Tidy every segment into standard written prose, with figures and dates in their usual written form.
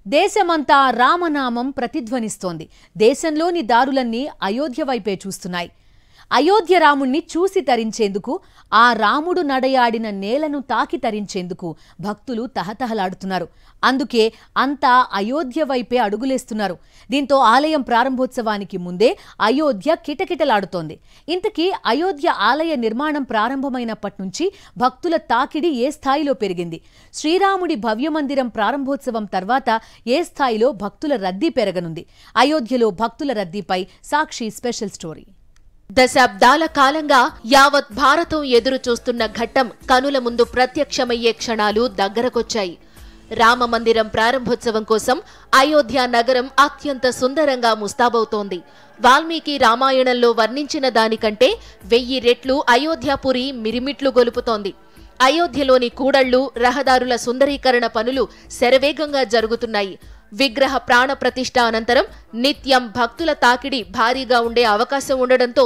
దేశమంతా రామనామం ప్రతిధ్వనిస్తోంది. దేశంలోని దారులన్నీ అయోధ్య వైపే చూస్తున్నాయి. అయోధ్య రాముణ్ణి చూసి తరించేందుకు, ఆ రాముడు నడయాడిన నేలను తాకి తరించేందుకు భక్తులు తహతహలాడుతున్నారు. అందుకే అంతా అయోధ్య వైపే అడుగులేస్తున్నారు. దీంతో ఆలయం ప్రారంభోత్సవానికి ముందే అయోధ్య కిటకిటలాడుతోంది. ఇంతకీ అయోధ్య ఆలయ నిర్మాణం ప్రారంభమైనప్పటి నుంచి భక్తుల తాకిడి ఏ స్థాయిలో పెరిగింది? శ్రీరాముడి భవ్యమందిరం ప్రారంభోత్సవం తర్వాత ఏ స్థాయిలో భక్తుల రద్దీ పెరగనుంది? అయోధ్యలో భక్తుల రద్దీపై సాక్షి స్పెషల్ స్టోరీ. దశాబ్దాల కాలంగా యావత్ భారతం ఎదురు చూస్తున్న ఘట్టం కనుల ముందు ప్రత్యక్షమయ్యే క్షణాలు దగ్గరకొచ్చాయి. రామమందిరం ప్రారంభోత్సవం కోసం అయోధ్య నగరం అత్యంత సుందరంగా ముస్తాబవుతోంది. వాల్మీకి రామాయణంలో వర్ణించిన దానికంటే 1000 రెట్లు అయోధ్యాపురి మిరిమిట్లు గొలుపుతోంది. అయోధ్యలోని కూడళ్లు, రహదారుల సుందరీకరణ పనులు శరవేగంగా జరుగుతున్నాయి. విగ్రహ ప్రాణ ప్రతిష్ఠ అనంతరం నిత్యం భక్తుల తాకిడి భారీగా ఉండే అవకాశం ఉండడంతో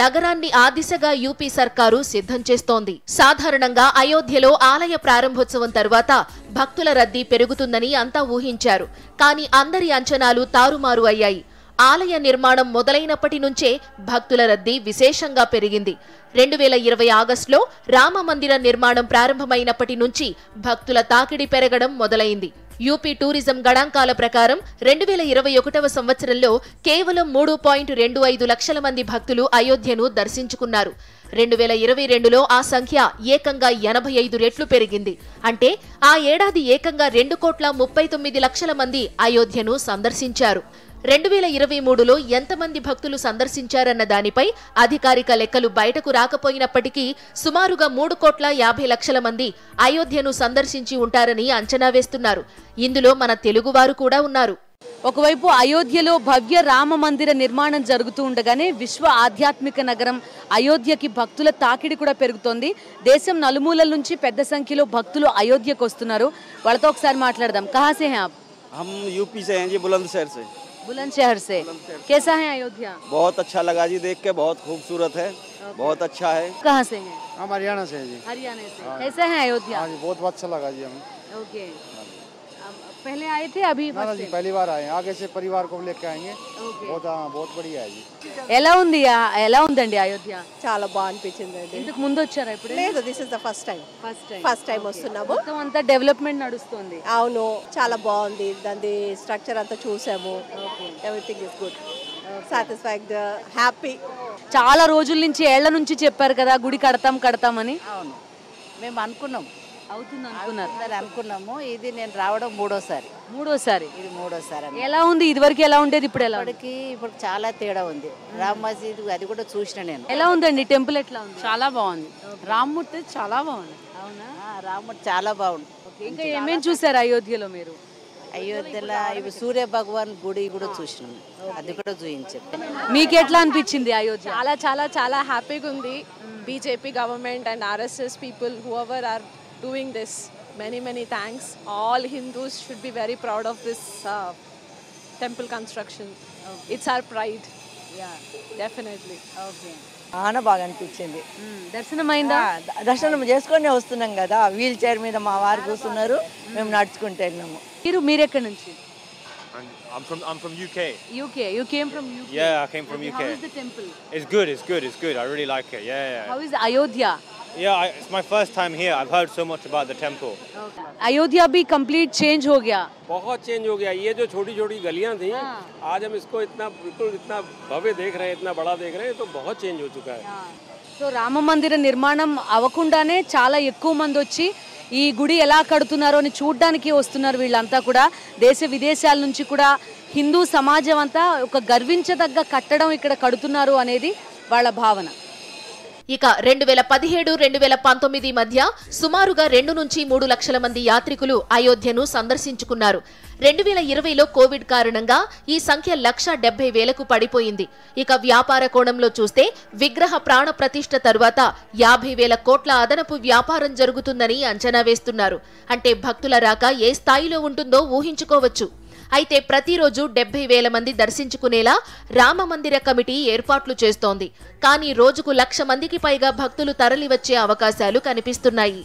నగరాన్ని ఆ దిశగా యూపీ సర్కారు సిద్ధం చేస్తోంది. సాధారణంగా అయోధ్యలో ఆలయ ప్రారంభోత్సవం తర్వాత భక్తుల రద్దీ పెరుగుతుందని అంతా ఊహించారు. కానీ అందరి అంచనాలు తారుమారు అయ్యాయి. ఆలయ నిర్మాణం మొదలైనప్పటి నుంచే భక్తుల రద్దీ విశేషంగా పెరిగింది. 2020 ఆగస్టులో రామమందిర నిర్మాణం ప్రారంభమైనప్పటి నుంచి భక్తుల తాకిడి పెరగడం మొదలైంది. యూపీ టూరిజం గణాంకాల ప్రకారం 2021వ సంవత్సరంలో కేవలం 3.25 లక్షల మంది భక్తులు అయోధ్యను దర్శించుకున్నారు. 2022లో ఆ సంఖ్య ఏకంగా 85 రెట్లు పెరిగింది. అంటే ఆ ఏడాది ఏకంగా 2.39 లక్షల మంది అయోధ్యను సందర్శించారు. 2023లో ఎంతమంది భక్తులు సందర్శించారన్న దానిపై అధికారిక లెక్కలు బయటకు రాకపోయినప్పటికీ సుమారుగా 3.50 లక్షల మంది అయోధ్యను సందర్శించి ఉంటారని అంచనా వేస్తున్నారు. ఇందులో మన తెలుగువారు కూడా ఉన్నారు. ఒకవైపు అయోధ్యలో భవ్య రామ మందిర నిర్మాణం జరుగుతూ ఉండగానే విశ్వ ఆధ్యాత్మిక నగరం అయోధ్యకి భక్తుల తాకిడి కూడా పెరుగుతోంది. దేశం నలుమూలల నుంచి పెద్ద సంఖ్యలో భక్తులు అయోధ్యకు వస్తున్నారు. వాళ్ళతో ఒకసారి మాట్లాడదాం. కహా సే హై ఆప్? हम यूपी से हैं जी, बुलंदशहर से। बुलंदशहर से। कैसा है अयोध्या? बहुत अच्छा लगा जी, देख के बहुत खूबसूरत है, बहुत अच्छा है। कहाँ से हैं? हम हरियाणा से हैं जी। हरियाणा से। कैसा है अयोध्या? हाँ जी, बहुत अच्छा लगा जी हमें। ओके। पहले आए थे अभी? ना जी पहली बार आए हैं, आगे से परिवार को लेके आएंगे। ओके। बहुत बढ़िया है जी। ఎలా ఉందండి అయోధ్య? చాలా బాగా అనిపించిందండి. ఇంతకు ముందు వచ్చారా ఇప్పుడు? లేదు, this is the first time వస్తున్నాము. మొత్తం అంతా డెవలప్మెంట్ నడుస్తుంది. అవును, చాలా బాగుంది. దాని స్ట్రక్చర్ అంతా చూసాము. Everything is good, satisfied, happy. చాలా రోజుల నుంచి ఏళ్ల నుంచి చెప్పారు కదా గుడి కడతామని. అవును, మేము అనుకున్నాం, అనుకున్నాము. ఇది నేను రావడం మూడోసారి. ఇది మూడోసారి. ఎలా ఉంది? ఇదివరకు ఎలా ఉండేది, ఇప్పుడు ఎలా? ఇప్పుడు చాలా తేడా ఉంది. రామ్ మసీద్ అది కూడా చూసిన నేను. ఎలా ఉందండి టెంపుల్? ఎట్లా ఉంది? చాలా బాగుంది. రామ్మూర్తి చాలా బాగుంది. అవునా? రామ్మూర్తి చాలా బాగుంది. ఇంకా ఏమేమి చూసారు అయోధ్యలో మీరు? అయోధ్యలో ఇవి సూర్య భగవాన్ గుడి కూడా చూసినాం, అది కూడా చూపించాం. మీకు ఎట్లా అనిపించింది అయోధ్య? చాలా చాలా చాలా హ్యాపీగా ఉంది. BJP government and RSS people whoever are doing this, many thanks. All Hindus should be very proud of this temple construction. It's our pride. Definitely. చాలా బాగా అనిపించింది. దర్శనమైందా? దర్శనం చేసుకొని వస్తున్నాం కదా, వీల్ చైర్ మీద మా వారు కూర్చున్నారు, మేము నడుచుకుంటూ వెళ్ళినాము. మీరు ఎక్కడి నుంచి? I'm from UK. You came from UK? Yeah, I came from UK. How is the temple? It's good. I really like it. Yeah. How is Ayodhya? Yeah, it's my first time here. I've heard so much about the temple. Ayodhya भी complete change हो गया. बहुत change हो गया. ये जो छोटी छोटी गलियां थी, आज हम इसको बिल्कुल इतना भव्य देख रहे हैं, इतना बड़ा देख रहे हैं, तो बहुत चेंज हो चुका है. సో రామ మందిర నిర్మాణం అవ్వకుండానే చాలా ఎక్కువ మంది వచ్చి ఈ గుడి ఎలా కడుతున్నారో అని చూడడానికి వస్తున్నారు. వీళ్ళంతా కూడా దేశ విదేశాల నుంచి కూడా హిందూ సమాజం అంతా ఒక గర్వించదగ్గ కట్టడం ఇక్కడ కడుతున్నారు అనేది వాళ్ళ భావన. ఇక 2017-2019 మధ్య సుమారుగా 2 నుంచి 3 లక్షల మంది యాత్రికులు అయోధ్యను సందర్శించుకున్నారు. 2020లో కోవిడ్ కారణంగా ఈ సంఖ్య 1,70,000కు పడిపోయింది. ఇక వ్యాపార కోణంలో చూస్తే విగ్రహ ప్రాణ ప్రతిష్ఠ తరువాత 50,000 కోట్ల అదనపు వ్యాపారం జరుగుతుందని అంచనా వేస్తున్నారు. అంటే భక్తుల రాక ఏ స్థాయిలో ఉంటుందో ఊహించుకోవచ్చు. అయితే ప్రతిరోజు 70,000 మంది దర్శించుకునేలా రామమందిర కమిటీ ఏర్పాట్లు చేస్తోంది. కానీ రోజుకు 1,00,000 మందికి పైగా భక్తులు తరలివచ్చే అవకాశాలు కనిపిస్తున్నాయి.